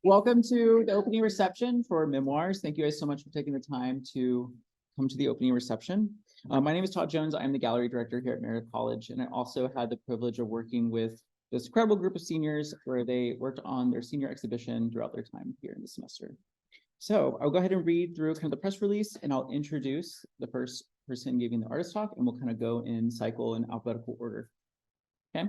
Welcome to the opening reception for Memoirs. Thank you guys so much for taking the time to come to the opening reception. My name is Todd Jones. I'm the gallery director here at Meredith College, and I also had the privilege of working with this incredible group of seniors where they worked on their senior exhibition throughout their time here in the semester. So I'll go ahead and read through kind of the press release, and I'll introduce the first person giving the artist talk, and we'll kind of go in cycle in alphabetical order. Okay.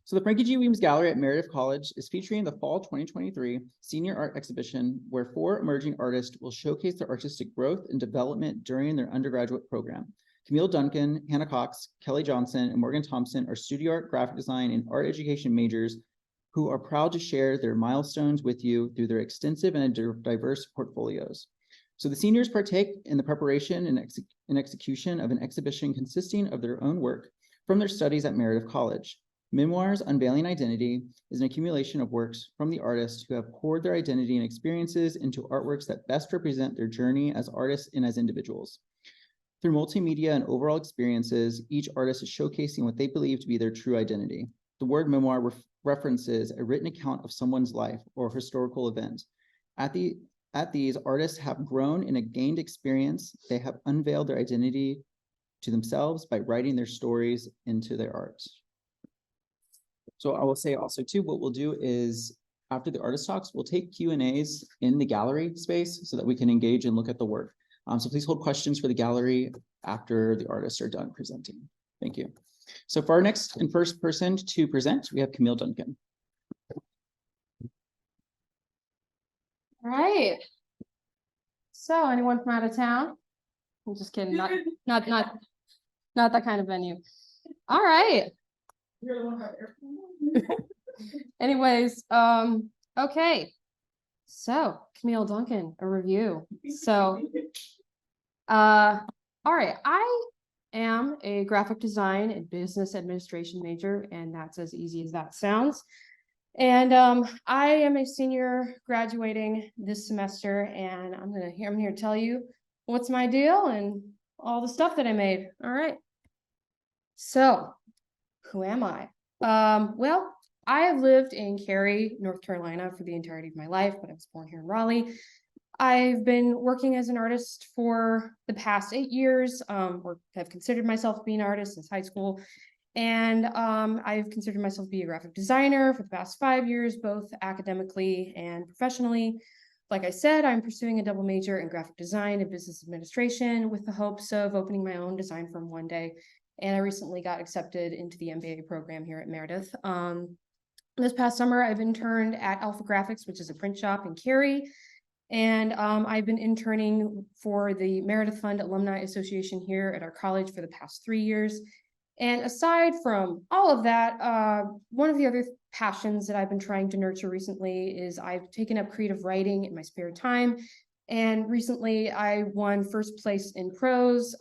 So the Frankie G. Weems Gallery at Meredith College is featuring the Fall 2023 Senior Art Exhibition, where 4 emerging artists will showcase their artistic growth and development during their undergraduate program. Camille Duncan, Hannah Cox, Kelly Johnson, and Morgan Thompson are studio art, graphic design, and art education majors who are proud to share their milestones with you through their extensive and diverse portfolios. So the seniors partake in the preparation and execution of an exhibition consisting of their own work from their studies at Meredith College. Memoirs, Unveiling Identity is an accumulation of works from the artists who have poured their identity and experiences into artworks that best represent their journey as artists and as individuals. Through multimedia and overall experiences, each artist is showcasing what they believe to be their true identity. The word memoir references a written account of someone's life or historical event. At these, artists have grown in a gained experience. They have unveiled their identity to themselves by writing their stories into their art. So I will say also too, what we'll do is after the artist talks, we'll take Q&As in the gallery space so that we can engage and look at the work. So please hold questions for the gallery after the artists are done presenting. Thank you. So for our next and first person to present, we have Camille Duncan. All right. So anyone from out of town? I'm just kidding. Not that kind of venue. All right. Anyways, okay. So Camille Duncan, a review. So, all right. I am a graphic design and business administration major, and that's as easy as that sounds. And I am a senior graduating this semester, and I'm here to tell you what's my deal and all the stuff that I made. All right. So, who am I? Well, I have lived in Cary, North Carolina for the entirety of my life, but I was born here in Raleigh. I've been working as an artist for the past 8 years, or have considered myself to be an artist since high school. And I've considered myself to be a graphic designer for the past 5 years, both academically and professionally. Like I said, I'm pursuing a double major in graphic design and business administration with the hopes of opening my own design firm one day. And I recently got accepted into the MBA program here at Meredith. This past summer, I've interned at Alpha Graphics, which is a print shop in Cary. And I've been interning for the Meredith Fund Alumni Association here at our college for the past 3 years. And aside from all of that, one of the other passions that I've been trying to nurture recently is I've taken up creative writing in my spare time. And recently I won first place in prose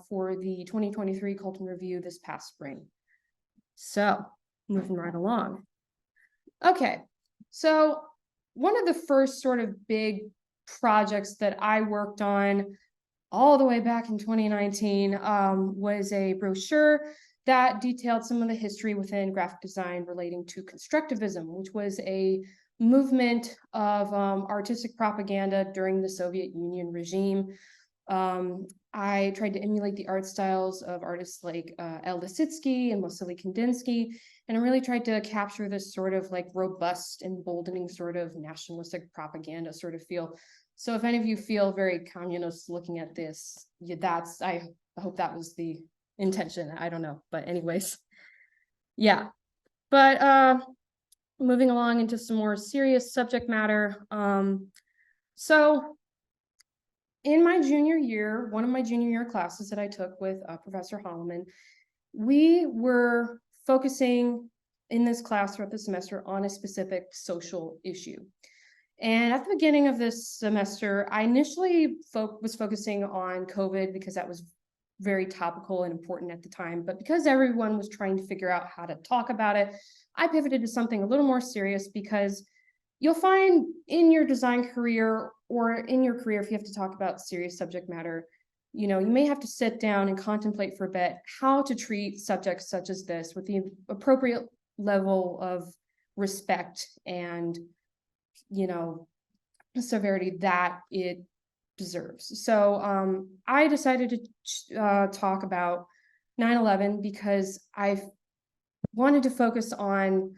for the 2023 Colton Review this past spring. So moving right along. Okay, so one of the first sort of big projects that I worked on all the way back in 2019 was a brochure that detailed some of the history within graphic design relating to constructivism, which was a movement of artistic propaganda during the Soviet Union regime. I tried to emulate the art styles of artists like El Lissitzky and Vasily Kandinsky, and I really tried to capture this sort of like robust, emboldening sort of nationalistic propaganda sort of feel. So if any of you feel very communist looking at this, I hope that was the intention. I don't know, but anyways, yeah. But moving along into some more serious subject matter. So in my junior year, one of my junior year classes that I took with Professor Holloman, we were focusing in this class throughout the semester on a specific social issue. And at the beginning of this semester, I initially was focusing on COVID because that was very topical and important at the time. But because everyone was trying to figure out how to talk about it, I pivoted to something a little more serious, because you'll find in your design career or in your career, if you have to talk about serious subject matter, you may have to sit down and contemplate for a bit how to treat subjects such as this with the appropriate level of respect and severity that it deserves. So I decided to talk about 9/11 because I wanted to focus on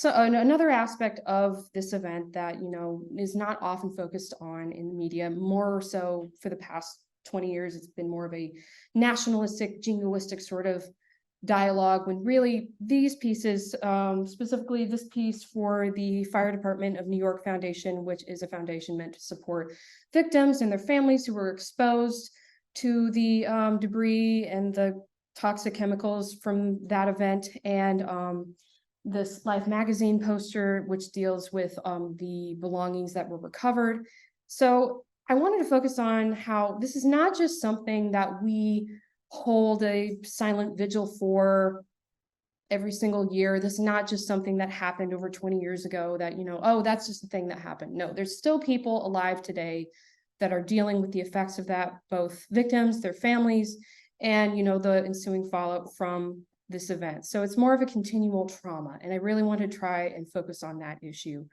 another aspect of this event that is not often focused on in the media. More so for the past 20 years, it's been more of a nationalistic, jingoistic sort of dialogue, when really these pieces, specifically this piece for the Fire Department of New York Foundation, which is a foundation meant to support victims and their families who were exposed to the debris and the toxic chemicals from that event, and this Life magazine poster, which deals with the belongings that were recovered. So I wanted to focus on how this is not just something that we hold a silent vigil for every single year. This is not just something that happened over 20 years ago that, oh, that's just the thing that happened. No, there's still people alive today that are dealing with the effects of that, both victims, their families, and, the ensuing fallout from this event. So it's more of a continual trauma. And I really want to try and focus on that issue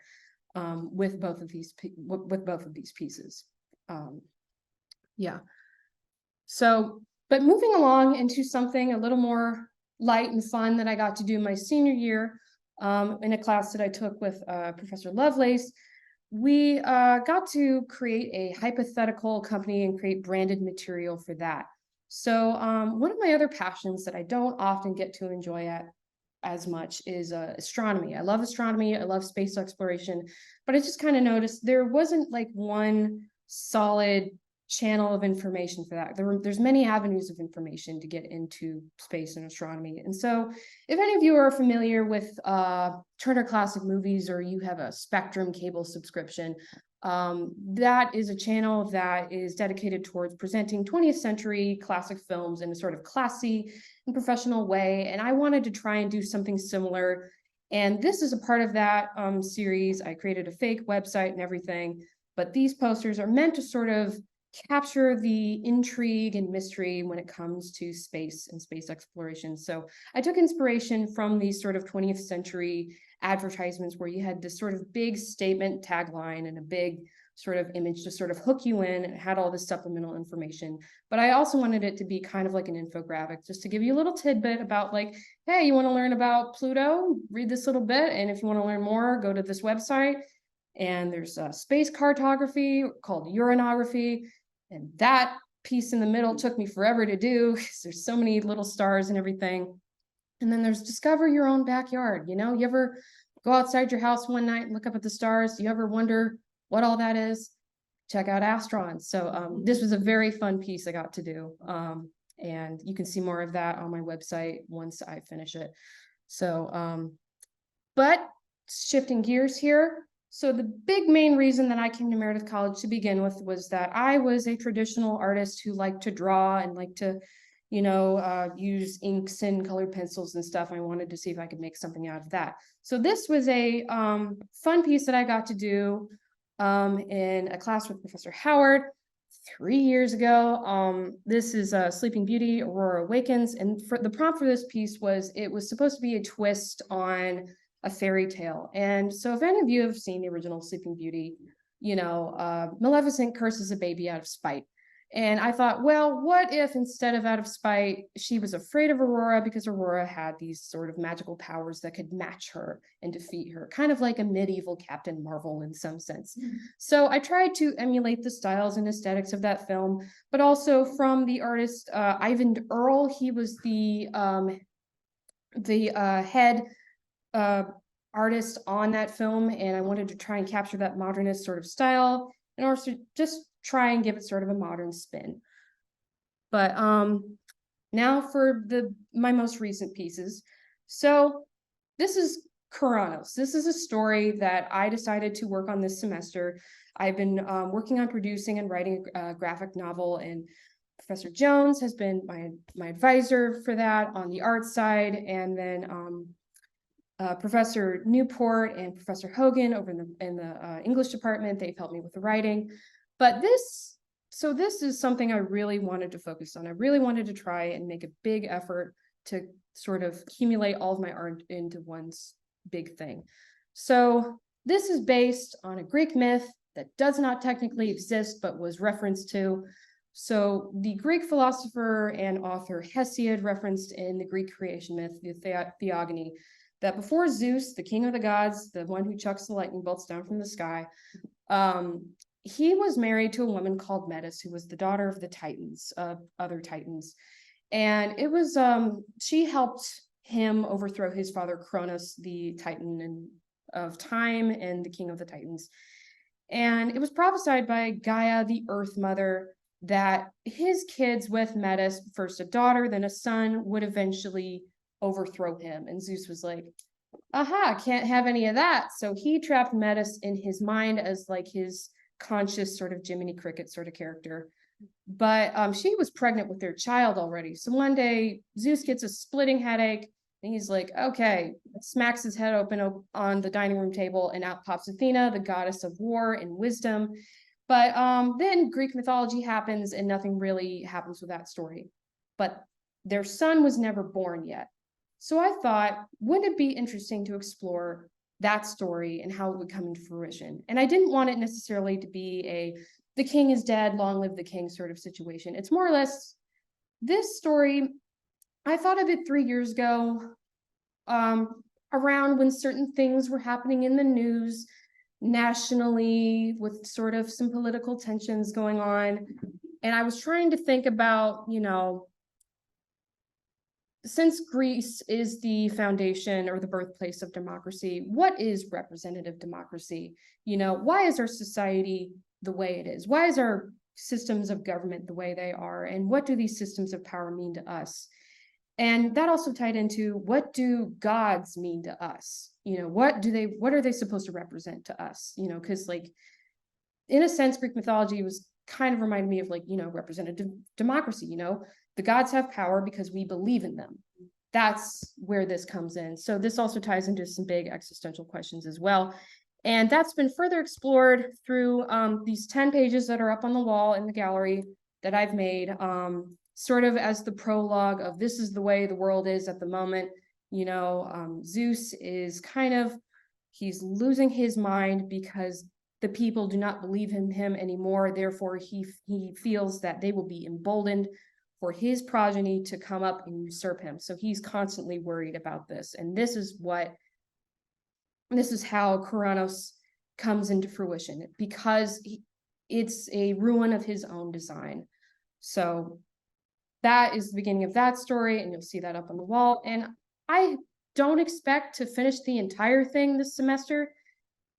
with both of these pieces. Yeah. So, but moving along into something a little more light and fun that I got to do my senior year in a class that I took with Professor Lovelace, we got to create a hypothetical company and create branded material for that. So one of my other passions that I don't often get to enjoy as much is astronomy. I love astronomy. I love space exploration, but I just kind of noticed there wasn't like one solid channel of information for that. There's many avenues of information to get into space and astronomy. And so if any of you are familiar with Turner Classic Movies, or you have a Spectrum cable subscription, that is a channel that is dedicated towards presenting 20th century classic films in a sort of classy and professional way. And I wanted to try and do something similar. And this is a part of that series. I created a fake website and everything, but these posters are meant to sort of capture the intrigue and mystery when it comes to space and space exploration. So I took inspiration from these sort of 20th century advertisements where you had this sort of big statement tagline and a big sort of image to sort of hook you in, and it had all this supplemental information. But I also wanted it to be kind of like an infographic, just to give you a little tidbit about like, hey, you want to learn about Pluto? Read this little bit. And if you want to learn more, go to this website. And there's a space cartography called uranography. And that piece in the middle took me forever to do because there's so many little stars and everything. And then there's discover your own backyard. You ever go outside your house one night and look up at the stars? You ever wonder what all that is? Check out Astrons. So this was a very fun piece I got to do. And you can see more of that on my website once I finish it. So, but shifting gears here. So the big main reason that I came to Meredith College to begin with was that I was a traditional artist who liked to draw and liked to, use inks and colored pencils and stuff. I wanted to see if I could make something out of that. So this was a fun piece that I got to do in a class with Professor Howard 3 years ago. This is Sleeping Beauty, Aurora Awakens. And for the prompt for this piece was, it was supposed to be a twist on a fairy tale. And so if any of you have seen the original Sleeping Beauty, Maleficent curses a baby out of spite. And I thought, well, what if instead of out of spite, she was afraid of Aurora because Aurora had these sort of magical powers that could match her and defeat her, kind of like a medieval Captain Marvel in some sense. So I tried to emulate the styles and aesthetics of that film, but also from the artist Ivan Earle. He was the head artist on that film, and I wanted to try and capture that modernist sort of style and also just try and give it sort of a modern spin. But now for my most recent pieces. So this is Kuranos. This is a story that I decided to work on this semester. I've been working on producing and writing a graphic novel, and Professor Jones has been my advisor for that on the art side, and then Professor Newport and Professor Hogan over in the English department, they've helped me with the writing. But this is something I really wanted to focus on. I really wanted to try and make a big effort to sort of accumulate all of my art into one big thing. So this is based on a Greek myth that does not technically exist, but was referenced to. So the Greek philosopher and author Hesiod referenced in the Greek creation myth, the Theogony, that before Zeus, the king of the gods, the one who chucks the lightning bolts down from the sky, he was married to a woman called Metis, who was the daughter of the Titans, other Titans. And it was, she helped him overthrow his father Cronus, the Titan of time and the king of the Titans. And it was prophesied by Gaia, the Earth Mother, that his kids with Metis, first a daughter, then a son, would eventually overthrow him. And Zeus was like, aha, can't have any of that. So he trapped Metis in his mind as like his conscious sort of Jiminy Cricket sort of character. But she was pregnant with their child already. So one day Zeus gets a splitting headache and he's like, okay, smacks his head open on the dining room table, and out pops Athena, the goddess of war and wisdom. But then Greek mythology happens and nothing really happens with that story. But their son was never born yet. So I thought, wouldn't it be interesting to explore that story and how it would come into fruition? And I didn't want it necessarily to be the king is dead, long live the king sort of situation. It's more or less this story. I thought of it 3 years ago, around when certain things were happening in the news nationally with sort of some political tensions going on. And I was trying to think about, since Greece is the foundation or the birthplace of democracy, what is representative democracy? Why is our society the way it is? Why is our systems of government the way they are? And what do these systems of power mean to us? And that also tied into, what do gods mean to us? What are they supposed to represent to us? Because like, in a sense, Greek mythology was kind of reminded me of like, representative democracy. The gods have power because we believe in them. That's where this comes in. So this also ties into some big existential questions as well. And that's been further explored through these 10 pages that are up on the wall in the gallery that I've made, sort of as the prologue of this is the way the world is at the moment. Zeus is he's losing his mind because the people do not believe in him anymore. Therefore, he feels that they will be emboldened for his progeny to come up and usurp him. So he's constantly worried about this. And this is how Kuranos comes into fruition, because it's a ruin of his own design. So that is the beginning of that story, and you'll see that up on the wall. And I don't expect to finish the entire thing this semester.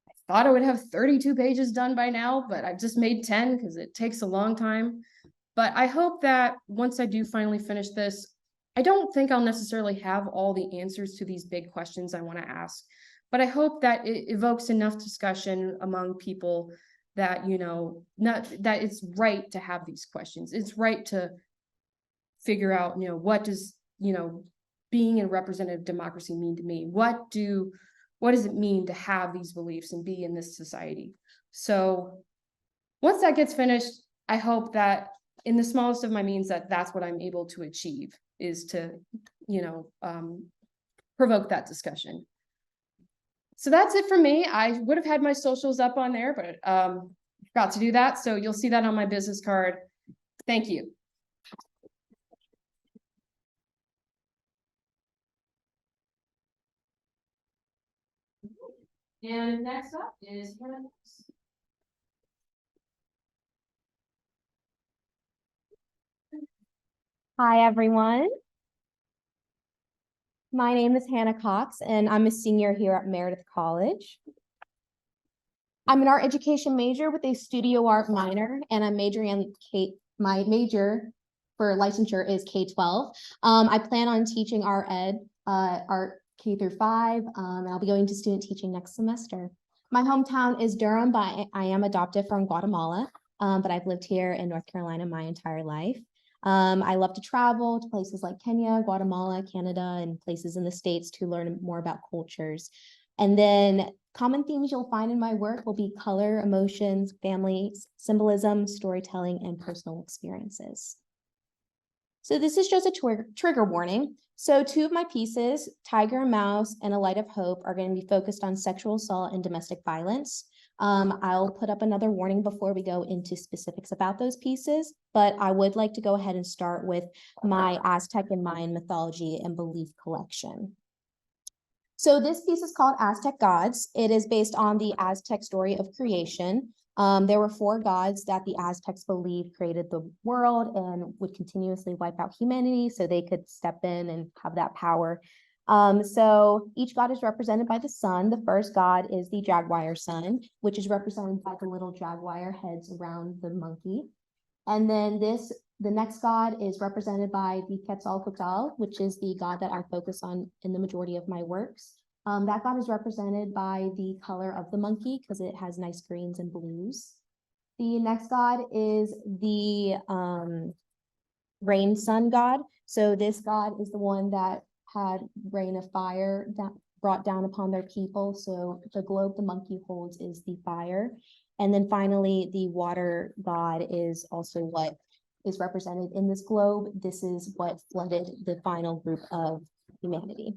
I thought I would have 32 pages done by now, but I've just made 10 because it takes a long time. But I hope that once I do finally finish this, I don't think I'll necessarily have all the answers to these big questions I want to ask, but I hope that it evokes enough discussion among people that, that it's right to have these questions. It's right to figure out, what does, being in representative democracy mean to me? What does it mean to have these beliefs and be in this society? So once that gets finished, I hope that in the smallest of my means that's what I'm able to achieve, is to, provoke that discussion. So that's it for me. I would have had my socials up on there, but forgot to do that. So you'll see that on my business card. Thank you. And next up is Hannah. Hi, everyone. My name is Hannah Cox, and I'm a senior here at Meredith College. I'm an art education major with a studio art minor, and I'm majoring in my major for licensure is K-12. I plan on teaching art K through 5, and I'll be going to student teaching next semester. My hometown is Durham, but I am adopted from Guatemala, but I've lived here in North Carolina my entire life. I love to travel to places like Kenya, Guatemala, Canada, and places in the States to learn more about cultures. And then common themes you'll find in my work will be color, emotions, family, symbolism, storytelling, and personal experiences. So this is just a trigger warning. So two of my pieces, Tiger and Mouse and A Light of Hope, are going to be focused on sexual assault and domestic violence. I'll put up another warning before we go into specifics about those pieces, but I would like to go ahead and start with my Aztec and Mayan mythology and belief collection. So this piece is called Aztec Gods. It is based on the Aztec story of creation. There were 4 gods that the Aztecs believed created the world and would continuously wipe out humanity so they could step in and have that power. So each god is represented by the sun. The first god is the jaguar sun, which is represented by the little jaguar heads around the monkey. And then the next god is represented by the Quetzalcoatl, which is the god that I focus on in the majority of my works. That god is represented by the color of the monkey because it has nice greens and blues. The next god is the rain sun god. So this god is the one that had rain of fire that brought down upon their people. So the globe the monkey holds is the fire. And then finally, the water god is also what is represented in this globe. This is what flooded the final group of humanity.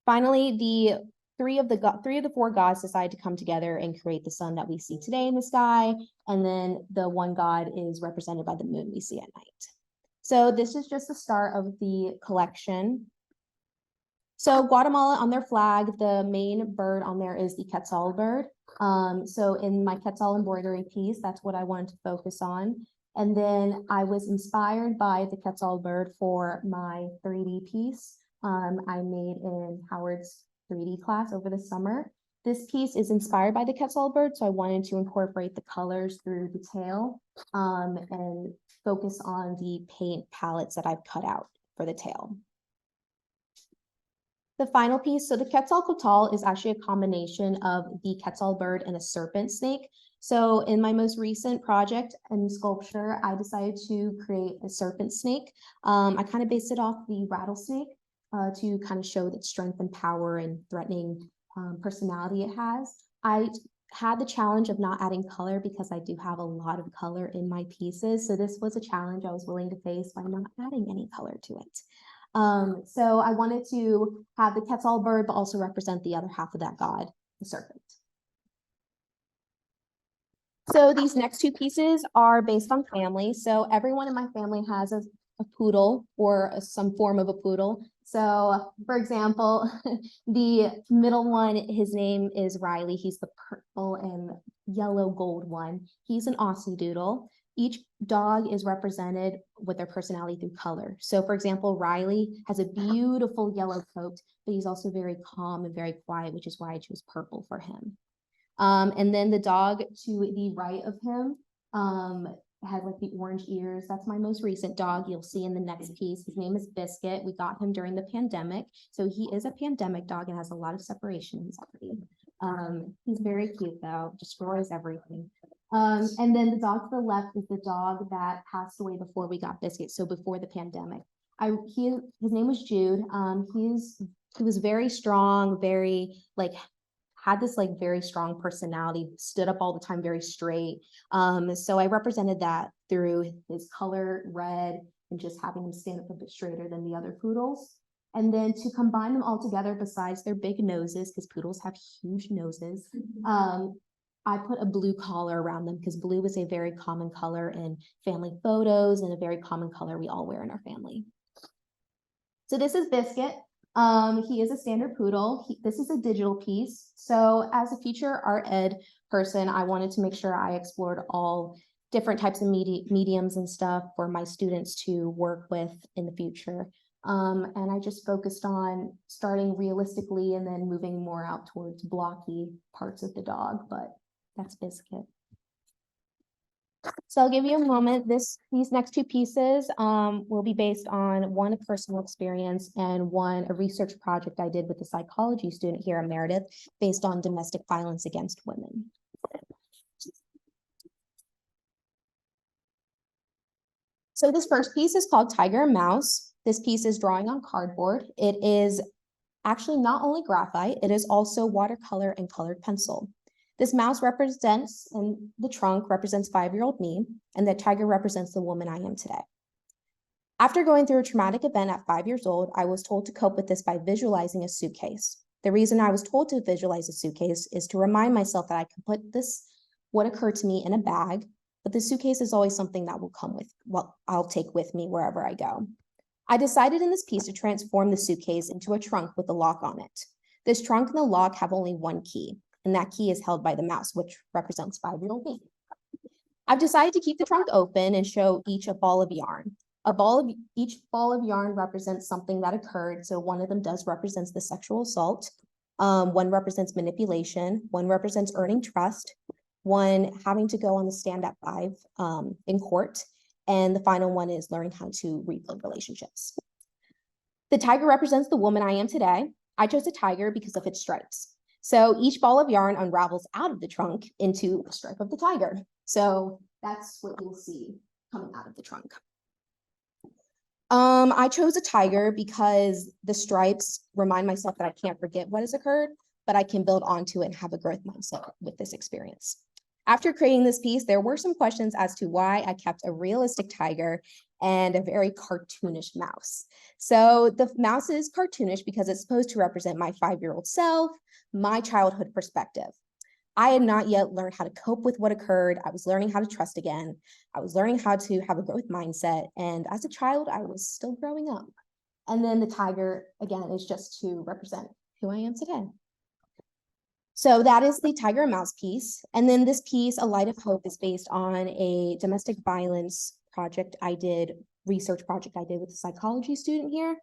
Finally, the three of the 4 gods decide to come together and create the sun that we see today in the sky. And then the one god is represented by the moon we see at night. So this is just the start of the collection. So Guatemala, on their flag, the main bird on there is the Quetzal bird. So in my Quetzal embroidery piece, that's what I wanted to focus on. And then I was inspired by the Quetzal bird for my 3D piece I made in Howard's 3D class over the summer. This piece is inspired by the Quetzal bird, so I wanted to incorporate the colors through the tail and focus on the paint palettes that I've cut out for the tail. The final piece, so the Quetzalcoatl is actually a combination of the Quetzal bird and a serpent snake. So in my most recent project and sculpture, I decided to create a serpent snake. I kind of based it off the rattlesnake to kind of show that strength and power and threatening personality it has. I had the challenge of not adding color because I do have a lot of color in my pieces. So this was a challenge I was willing to face by not adding any color to it. So I wanted to have the Quetzal bird, but also represent the other half of that god, the serpent. So these next 2 pieces are based on family. So everyone in my family has a poodle or some form of a poodle. So for example, the middle one, his name is Riley. He's the purple and yellow gold one. He's an Aussie doodle. Each dog is represented with their personality through color. So for example, Riley has a beautiful yellow coat, but he's also very calm and very quiet, which is why I chose purple for him. And then the dog to the right of him has like the orange ears. That's my most recent dog. You'll see in the next piece. His name is Biscuit. We got him during the pandemic. So he is a pandemic dog and has a lot of separation anxiety. He's very cute though, destroys everything. And then the dog to the left is the dog that passed away before we got Biscuit, so before the pandemic. His name was Jude. He was very strong, very had this very strong personality, stood up all the time, very straight. So I represented that through his color red and just having him stand up a bit straighter than the other poodles. And then to combine them all together, besides their big noses, because poodles have huge noses, I put a blue collar around them because blue is a very common color in family photos and a very common color we all wear in our family. So this is Biscuit. He is a standard poodle. This is a digital piece. So as a future art ed person, I wanted to make sure I explored all different types of mediums and stuff for my students to work with in the future. And I just focused on starting realistically and then moving more out towards blocky parts of the dog, but that's Biscuit. So I'll give you a moment. These next 2 pieces will be based on one, a personal experience, and one, a research project I did with a psychology student here at Meredith based on domestic violence against women. So this first piece is called Tiger and Mouse. This piece is drawing on cardboard. It is actually not only graphite, it is also watercolor and colored pencil. This mouse represents, and the trunk represents 5-year-old me, and the tiger represents the woman I am today. After going through a traumatic event at 5 years old, I was told to cope with this by visualizing a suitcase. The reason I was told to visualize a suitcase is to remind myself that I can put what occurred to me in a bag, but the suitcase is always something that will come with, well, I'll take with me wherever I go. I decided in this piece to transform the suitcase into a trunk with a lock on it. This trunk and the lock have only one key, and that key is held by the mouse, which represents 5-year-old me. I've decided to keep the trunk open and show each a ball of yarn. Each ball of yarn represents something that occurred. So one of them does represents the sexual assault. One represents manipulation. One represents earning trust. One having to go on the stand at 5 in court. And the final one is learning how to rebuild relationships. The tiger represents the woman I am today. I chose a tiger because of its stripes. So each ball of yarn unravels out of the trunk into a stripe of the tiger. So that's what you'll see coming out of the trunk. I chose a tiger because the stripes remind myself that I can't forget what has occurred, but I can build onto it and have a growth mindset with this experience. After creating this piece, there were some questions as to why I kept a realistic tiger and a very cartoonish mouse. So the mouse is cartoonish because it's supposed to represent my 5-year-old self, my childhood perspective. I had not yet learned how to cope with what occurred. I was learning how to trust again. I was learning how to have a growth mindset. And as a child, I was still growing up. And then the tiger, again, is just to represent who I am today. So that is the tiger and mouse piece. And then this piece, A Light of Hope, is based on a domestic violence research project I did with a psychology student here.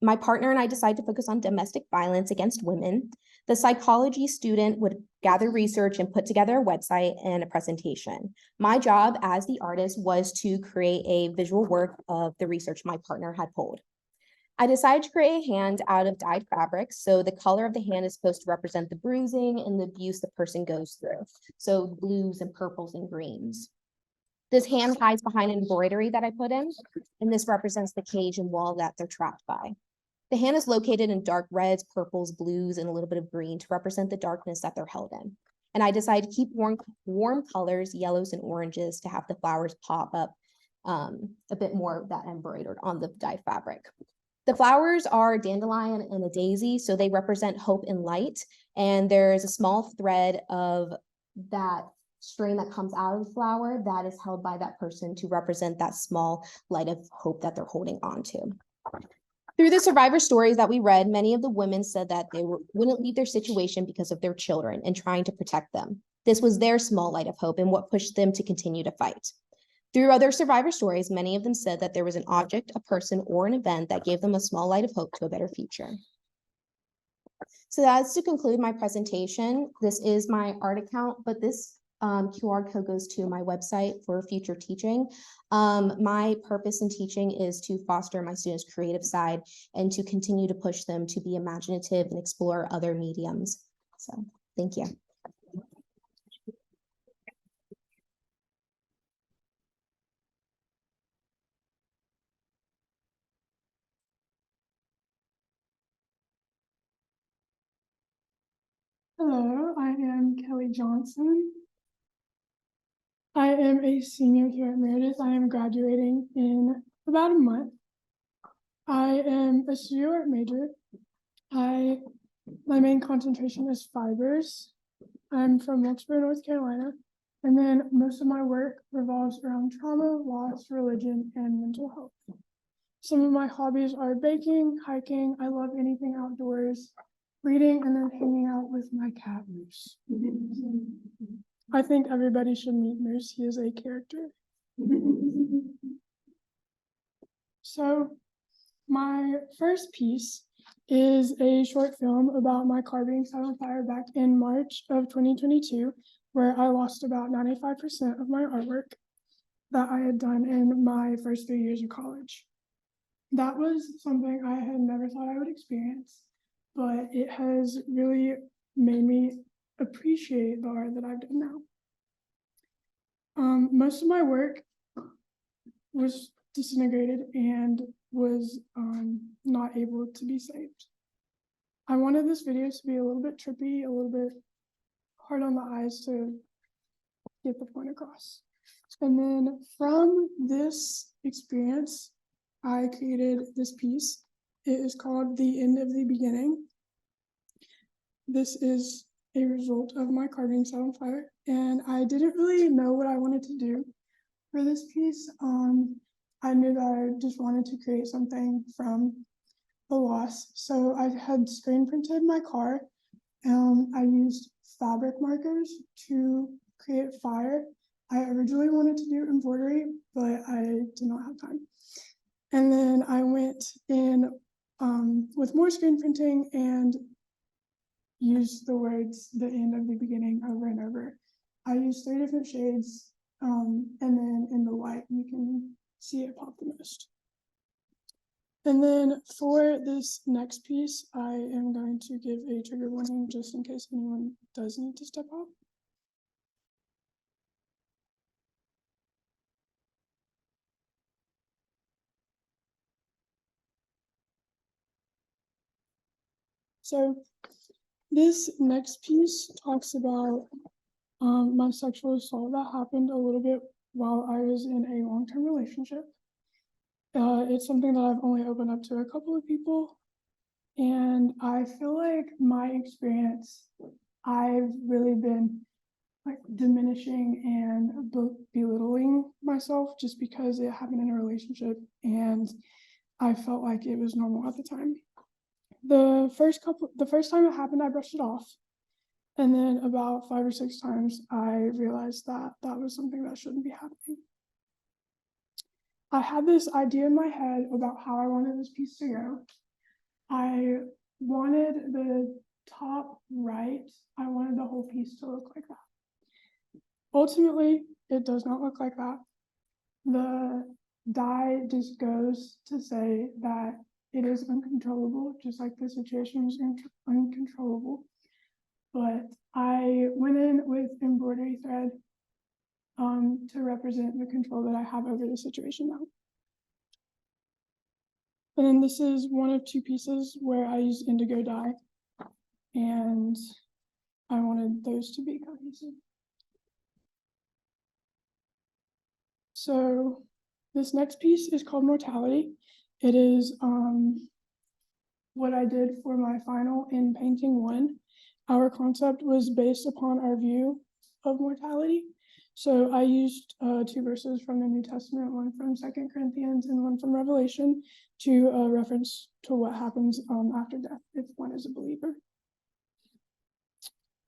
My partner and I decided to focus on domestic violence against women. The psychology student would gather research and put together a website and a presentation. My job as the artist was to create a visual work of the research my partner had pulled. I decided to create a hand out of dyed fabric. So the color of the hand is supposed to represent the bruising and the abuse the person goes through. So blues and purples and greens. This hand hides behind an embroidery that I put in, and this represents the cage and wall that they're trapped by. The hand is located in dark reds, purples, blues, and a little bit of green to represent the darkness that they're held in. And I decided to keep warm colors, yellows and oranges, to have the flowers pop up a bit more of that embroidered on the dyed fabric. The flowers are a dandelion and a daisy, so they represent hope and light. And there's a small thread of that string that comes out of the flower that is held by that person to represent that small light of hope that they're holding on to. Through the survivor stories that we read, many of the women said that they wouldn't leave their situation because of their children and trying to protect them. This was their small light of hope and what pushed them to continue to fight. Through other survivor stories, many of them said that there was an object, a person, or an event that gave them a small light of hope to a better future. So that's to conclude my presentation. This is my art account, but this QR code goes to my website for future teaching. My purpose in teaching is to foster my students' creative side and to continue to push them to be imaginative and explore other mediums. So thank you. Hello, I am Kelly Johnson. I am a senior here at Meredith. I am graduating in about a month. I am a studio art major. My main concentration is fibers. I'm from Wilkesboro, North Carolina, and then most of my work revolves around trauma, loss, religion, and mental health. Some of my hobbies are baking, hiking. I love anything outdoors, reading, and then hanging out with my cat Moose. I think everybody should meet Moose. He is a character. So my first piece is a short film about my car being set on fire back in March of 2022, where I lost about 95% of my artwork that I had done in my first 3 years of college. That was something I had never thought I would experience, but it has really made me appreciate the art that I've done now. Most of my work was disintegrated and was not able to be saved. I wanted this video to be a little bit trippy, a little bit hard on the eyes to get the point across. And then from this experience, I created this piece. It is called The End of the Beginning. This is a result of my car being set on fire, and I didn't really know what I wanted to do for this piece. I knew that I just wanted to create something from the loss. So I had screen printed my car. I used fabric markers to create fire. I originally wanted to do embroidery, but I did not have time. And then I went in with more screen printing and used the words "the end of the beginning" over and over. I used 3 different shades, and then in the white you can see it pop the most. And then for this next piece, I am going to give a trigger warning just in case anyone does need to step out. So this next piece talks about my sexual assault that happened a little bit while I was in a long-term relationship. It's something that I've only opened up to a couple of people, and I feel like my experience, I've really been like diminishing and belittling myself just because it happened in a relationship, and I felt like it was normal at the time. The first time it happened, I brushed it off. And then about 5 or 6 times, I realized that that was something that shouldn't be happening. I had this idea in my head about how I wanted this piece to go. I wanted the top right, I wanted the whole piece to look like that. Ultimately, it does not look like that. The die just goes to say that it is uncontrollable, just like the situation is uncontrollable. But I went in with embroidery thread to represent the control that I have over the situation now. And then this is one of 2 pieces where I used indigo dye, and I wanted those to be cohesive. So this next piece is called Mortality. It is what I did for my final in painting 1. Our concept was based upon our view of mortality. So I used 2 verses from the New Testament, one from 2 Corinthians and one from Revelation, to reference to what happens after death if one is a believer.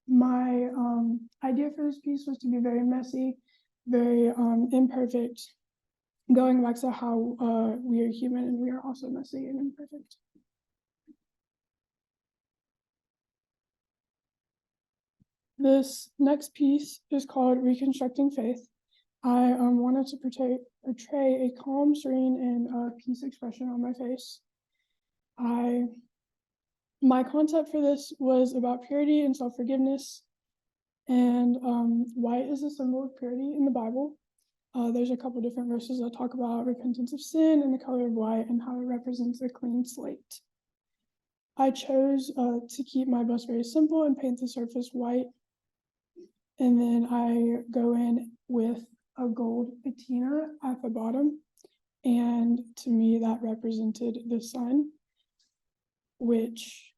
My idea for this piece was to be very messy, very imperfect, going back to how we are human and we are also messy and imperfect. This next piece is called Reconstructing Faith. I wanted to portray a calm, serene, and peace expression on my face. My concept for this was about purity and self-forgiveness, and white is a symbol of purity in the Bible. There's a couple different verses that talk about repentance of sin and the color of white and how it represents a clean slate. I chose to keep my bust very simple and paint the surface white. And then I go in with a gold patina at the bottom. And to me, that represented the sun, which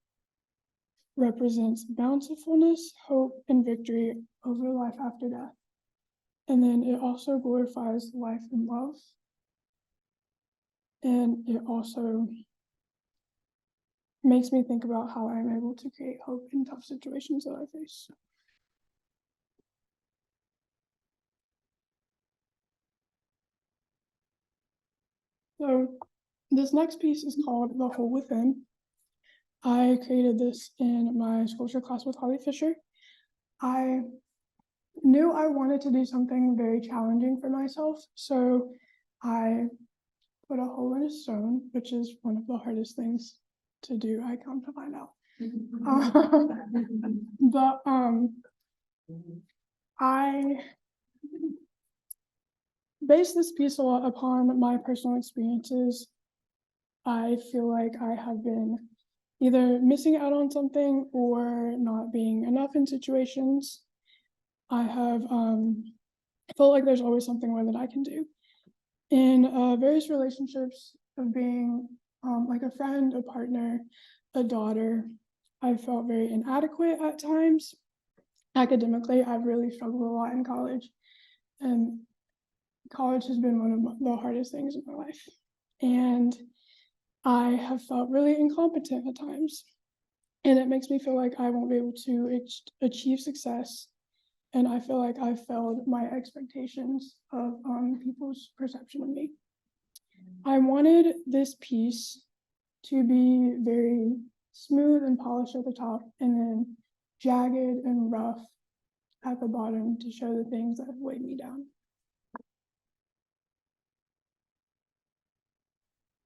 represents bountifulness, hope, and victory over life after death. And then it also glorifies life and love. And it also makes me think about how I'm able to create hope in tough situations that I face. So this next piece is called The Hole Within. I created this in my sculpture class with Holly Fisher. I knew I wanted to do something very challenging for myself, so I put a hole in a stone, which is one of the hardest things to do, I come to find out. But I based this piece a lot upon my personal experiences. I feel like I have been either missing out on something or not being enough in situations. I have I felt like there's always something more that I can do. In various relationships of being like a friend, a partner, a daughter, I felt very inadequate at times. Academically, I've really struggled a lot in college, and college has been one of the hardest things in my life. And I have felt really incompetent at times. And it makes me feel like I won't be able to achieve success. And I feel like I've failed my expectations of people's perception of me. I wanted this piece to be very smooth and polished at the top, and then jagged and rough at the bottom to show the things that have weighed me down.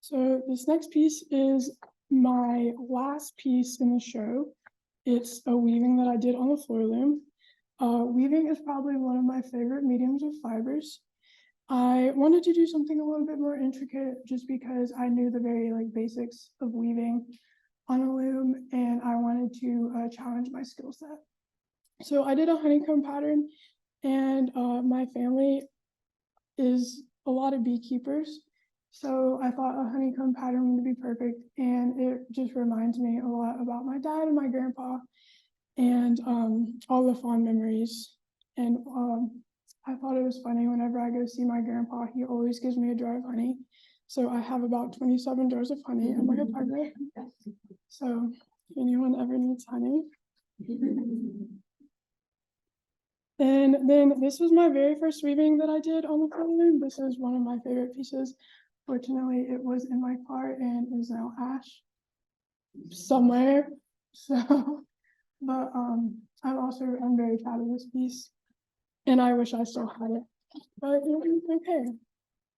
So this next piece is my last piece in the show. It's a weaving that I did on the floor loom. Weaving is probably one of my favorite mediums of fibers. I wanted to do something a little bit more intricate just because I knew the very basics of weaving on a loom, and I wanted to challenge my skill set. So I did a honeycomb pattern, and my family is a lot of beekeepers. So I thought a honeycomb pattern would be perfect, and it just reminds me a lot about my dad and my grandpa, and all the fond memories. And I thought it was funny, whenever I go see my grandpa, he always gives me a jar of honey. So I have about 27 jars of honey in my apartment. So if anyone ever needs honey. And then this was my very first weaving that I did on the floor loom. This is one of my favorite pieces. Fortunately, it was in my car and is now ash somewhere. So, but I'm very proud of this piece, and I wish I still had it, but it's okay.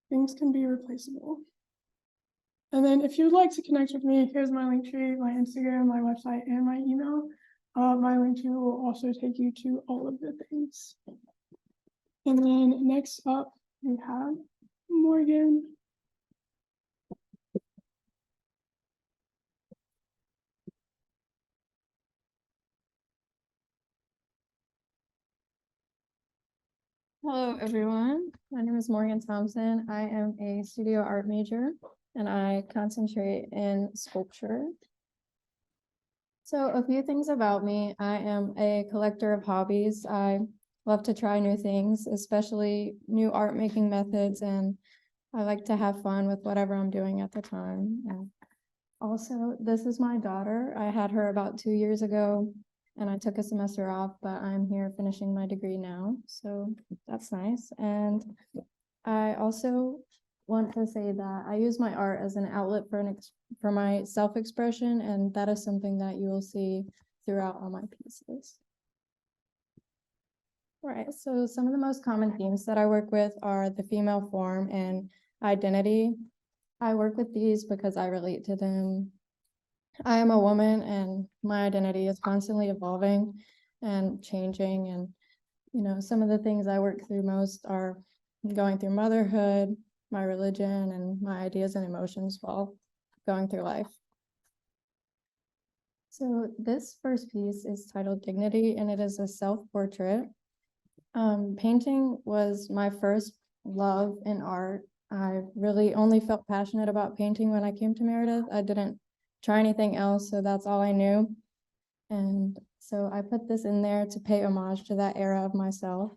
Things can be replaceable. And then if you'd like to connect with me, here's my link tree, my Instagram, my website, and my email. My link tree will also take you to all of the things. And then next up, we have Morgan. Hello, everyone. My name is Morgan Thompson. I am a studio art major, and I concentrate in sculpture. So a few things about me. I am a collector of hobbies. I love to try new things, especially new art making methods, and I like to have fun with whatever I'm doing at the time. And also, this is my daughter. I had her about 2 years ago, and I took a semester off, but I'm here finishing my degree now, so that's nice. And I also want to say that I use my art as an outlet for my self-expression, and that is something that you will see throughout all my pieces. All right, so some of the most common themes that I work with are the female form and identity. I work with these because I relate to them. I am a woman, and my identity is constantly evolving and changing. And, some of the things I work through most are going through motherhood, my religion, and my ideas and emotions while going through life. So this first piece is titled Dignity, and it is a self-portrait. Painting was my first love in art. I really only felt passionate about painting when I came to Meredith. I didn't try anything else, so that's all I knew. And so I put this in there to pay homage to that era of myself.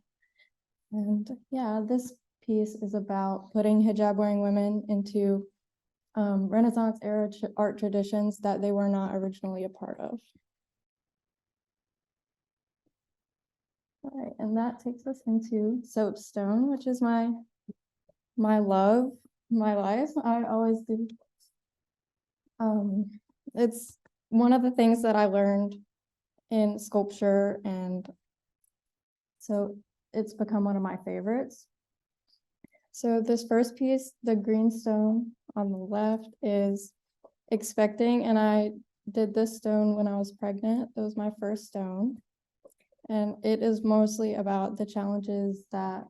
And yeah, this piece is about putting hijab-wearing women into Renaissance era art traditions that they were not originally a part of. All right, and that takes us into soapstone, which is my love, my life. I always do. It's one of the things that I learned in sculpture, and so it's become one of my favorites. So this first piece, the green stone on the left, is expecting, and I did this stone when I was pregnant. It was my first stone, and it is mostly about the challenges that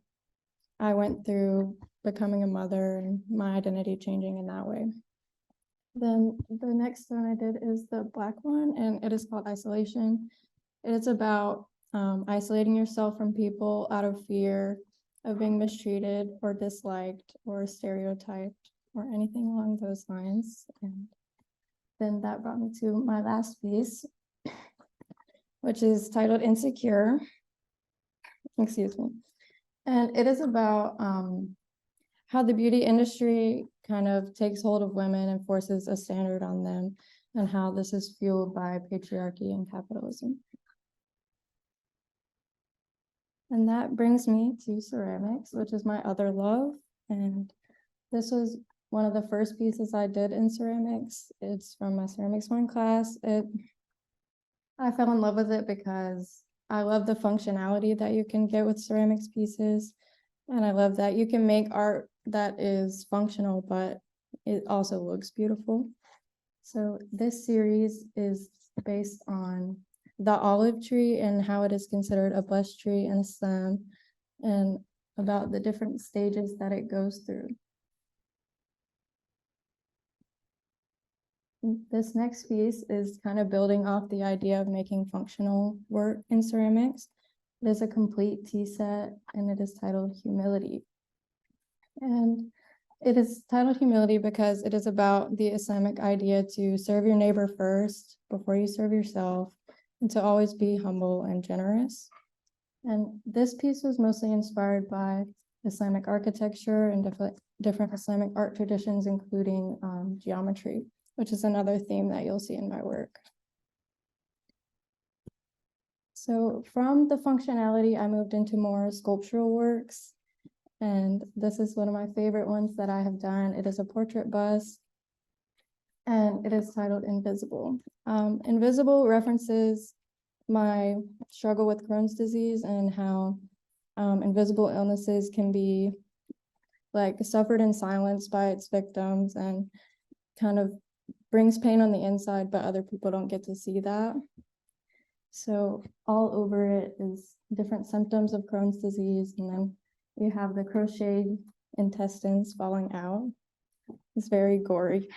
I went through becoming a mother and my identity changing in that way. Then the next stone I did is the black one, and it is called Isolation. It is about isolating yourself from people out of fear of being mistreated or disliked or stereotyped or anything along those lines. And then that brought me to my last piece, which is titled Insecure. Excuse me. And it is about how the beauty industry kind of takes hold of women and forces a standard on them, and how this is fueled by patriarchy and capitalism. And that brings me to ceramics, which is my other love. And this was one of the first pieces I did in ceramics. It's from my ceramics 1 class. I fell in love with it because I love the functionality that you can get with ceramics pieces. And I love that you can make art that is functional, but it also looks beautiful. So this series is based on the olive tree and how it is considered a blessed tree in Islam, and about the different stages that it goes through. This next piece is kind of building off the idea of making functional work in ceramics. It is a complete tea set, and it is titled Humility. And it is titled Humility because it is about the Islamic idea to serve your neighbor first before you serve yourself, and to always be humble and generous. And this piece was mostly inspired by Islamic architecture and different Islamic art traditions, including geometry, which is another theme that you'll see in my work. So from the functionality, I moved into more sculptural works. And this is one of my favorite ones that I have done. It is a portrait bust, and it is titled Invisible. Invisible references my struggle with Crohn's disease and how invisible illnesses can be like suffered in silence by its victims, and kind of brings pain on the inside, but other people don't get to see that. So all over it is different symptoms of Crohn's disease, and then you have the crocheted intestines falling out. It's very gory.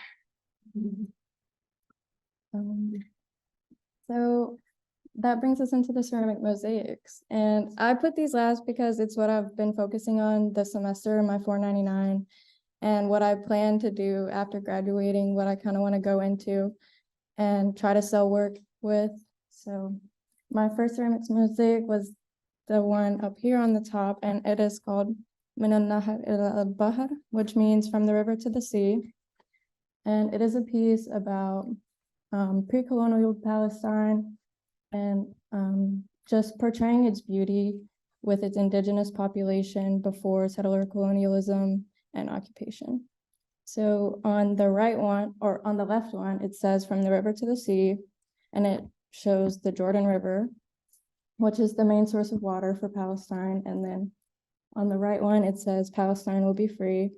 So that brings us into the ceramic mosaics. And I put these last because it's what I've been focusing on this semester in my 499, and what I plan to do after graduating, what I kind of want to go into and try to sell work with. So my first ceramics mosaic was the one up here on the top, and it is called Min al-Nahar ila al-Bahr, which means from the river to the sea. And it is a piece about pre-colonial Palestine, and just portraying its beauty with its indigenous population before settler colonialism and occupation. So on the right one, or on the left one, it says from the river to the sea, and it shows the Jordan River, which is the main source of water for Palestine. And then on the right one, it says Palestine will be free,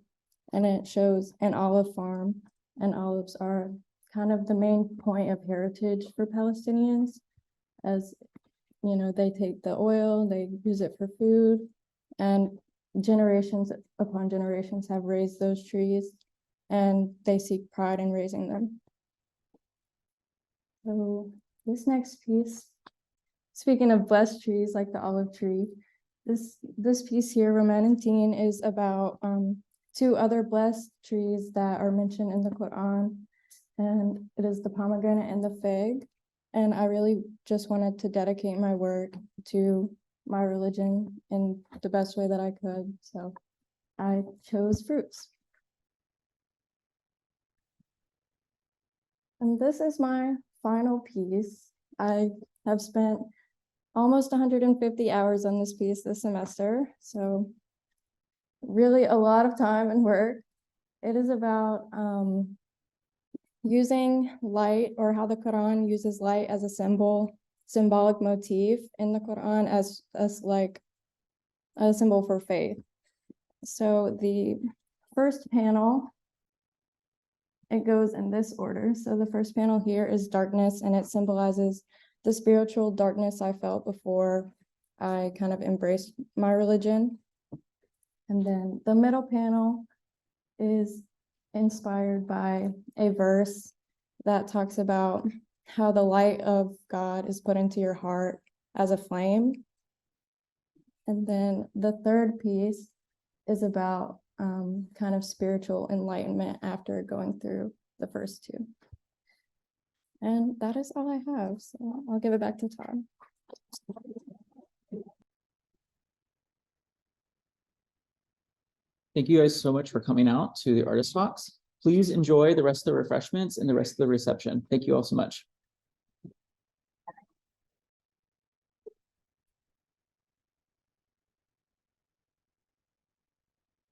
and it shows an olive farm, and olives are kind of the main point of heritage for Palestinians, as you know, they take the oil, they use it for food, and generations upon generations have raised those trees, and they seek pride in raising them. So this next piece, speaking of blessed trees like the olive tree, this piece here, Romanantine, is about 2 other blessed trees that are mentioned in the Quran, and it is the pomegranate and the fig. And I really just wanted to dedicate my work to my religion in the best way that I could. So I chose fruits. And this is my final piece. I have spent almost 150 hours on this piece this semester. So really a lot of time and work. It is about using light, or how the Quran uses light as a symbolic motif in the Quran as like a symbol for faith. So the first panel, it goes in this order. So the first panel here is darkness, and it symbolizes the spiritual darkness I felt before I kind of embraced my religion. And then the middle panel is inspired by a verse that talks about how the light of God is put into your heart as a flame. And then the third piece is about kind of spiritual enlightenment after going through the first two. And that is all I have. So I'll give it back to Todd. Thank you guys so much for coming out to the Artist Talks. Please enjoy the rest of the refreshments and the rest of the reception. Thank you all so much.